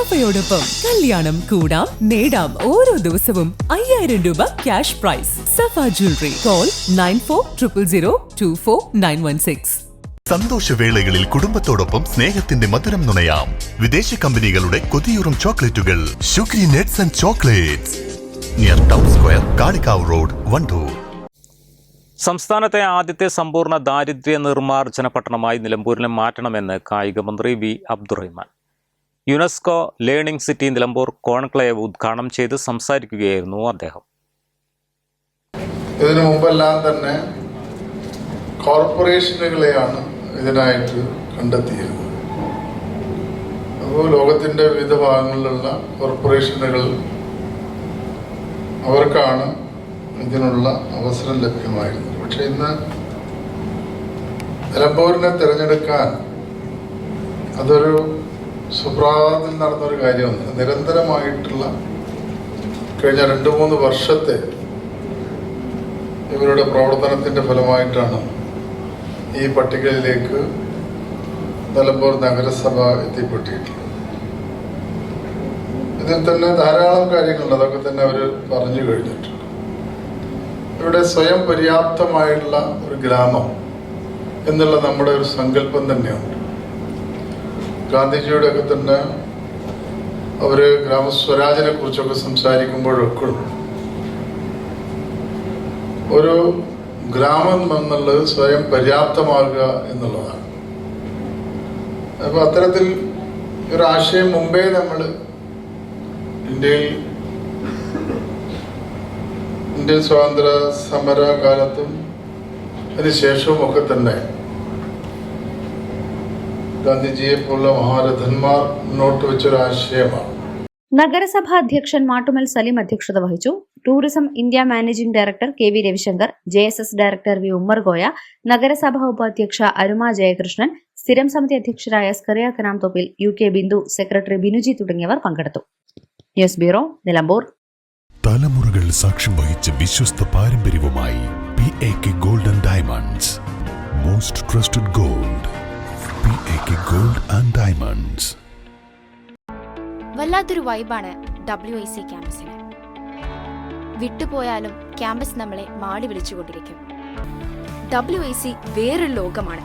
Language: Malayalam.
സഫയോടൊപ്പം കല്യാണം കൂടാം നേടാം. ഓരോ ദിവസവും 5000 രൂപ cash prize. Safa jewellery. Call 9400024916. സന്തോഷവേളകളിൽ കുടുംബത്തോടൊപ്പം സ്നേഹത്തിന്റെ മധുരം നുണയാം. വിദേശ കമ്പനികളുടെ കൊതിയൂറും ചോക്ലേറ്റുകൾ sugary nuts and chocolates near town square, Kalikavu road, Wandoor. സംസ്ഥാനത്തെ ആദ്യത്തെ സമ്പൂർണ്ണ ദാരിദ്ര്യ നിർമ്മാർജ്ജന പട്ടണമായി നിലമ്പൂരിനെ മാറ്റണമെന്ന് കായിക മന്ത്രി V Abdurahman UNESCO learning city Nilambur conclave ഉദ്ഘാടനം ചെയ്ത് സംസാരിക്കുകയായിരുന്നു അദ്ദേഹം. ഇതിനു മുമ്പെല്ലാം തന്നെ കോർപ്പറേഷനുകളെയാണ് ഇതിനായിട്ട് കണ്ടെത്തിയത്. അപ്പോൾ ലോകത്തിൻ്റെ വിവിധ ഭാഗങ്ങളിലുള്ള കോർപ്പറേഷനുകൾ അവർക്കാണ് ഇതിനുള്ള അവസരം ലഭ്യമായിരുന്നത്. പക്ഷെ ഇന്ന് നിലമ്പൂരിനെ തിരഞ്ഞെടുക്കാൻ അതൊരു സുപ്രഭാതത്തിൽ നടന്നൊരു കാര്യമല്ല. നിരന്തരമായിട്ടുള്ള കഴിഞ്ഞ 2-3 വർഷത്തെ ഇവരുടെ പ്രവർത്തനത്തിൻ്റെ ഫലമായിട്ടാണ് ഈ പട്ടികയിലേക്ക് നിലമ്പൂർ നഗരസഭ എത്തിപ്പെട്ടിട്ടുള്ളത്. ഇതിൽ തന്നെ ധാരാളം കാര്യങ്ങളുണ്ട്, അതൊക്കെ തന്നെ അവർ പറഞ്ഞു കഴിഞ്ഞിട്ടുണ്ട്. ഇവിടെ സ്വയം പര്യാപ്തമായിട്ടുള്ള ഒരു ഗ്രാമം എന്നുള്ള നമ്മുടെ ഒരു സങ്കല്പം തന്നെയുണ്ട്. ഗാന്ധിജിയുടെ ഒക്കെ തന്നെ അവർ ഗ്രാമസ്വരാജിനെ കുറിച്ചൊക്കെ സംസാരിക്കുമ്പോഴൊക്കെ ഒരു ഗ്രാമം എന്നുള്ളത് സ്വയം പര്യാപ്തമാകുക എന്നുള്ളതാണ്. അപ്പോൾ അത്തരത്തിൽ ഒരു ആശയം മുമ്പേ നമ്മൾ ഇന്ത്യൻ സ്വാതന്ത്ര്യ സമര കാലത്തും അതിനുശേഷവും ഒക്കെ തന്നെ ഗാന്ധിജിയെ പോലുള്ള മഹാരഥന്മാർ മുന്നോട്ട് വെച്ചൊരാശയമാണ്. നഗരസഭാ അധ്യക്ഷൻ മാട്ടുമൽ സലീം അധ്യക്ഷത വഹിച്ചു. Tourism India managing director K V Ravishankar, JSS director V Ummarkoya, നഗരസഭാ ഉപാധ്യക്ഷ അരുമ ജയകൃഷ്ണൻ, സ്ഥിരം സമിതി അധ്യക്ഷരായ സ്കറിയ കനാംതോപ്പിൽ, UK ബിന്ദു, സെക്രട്ടറി ബിനുജി തുടങ്ങിയവർ പങ്കെടുത്തു. News bureau, Nilambur. തലമുറകൾ സാക്ഷ്യം വഹിച്ച വിശ്വസ്ത പാരമ്പര്യവുമായി PAK gold and diamonds. Most trusted gold. PAK gold and diamonds. വല്ലാത്തൊരു വൈബാണ് WIC ക്യാമ്പസിന്. വിട്ടുപോയാലും ക്യാമ്പസ് നമ്മളെ മാടി വിളിച്ചുകൊണ്ടിരിക്കും. WIC വേറൊരു ലോകമാണ്.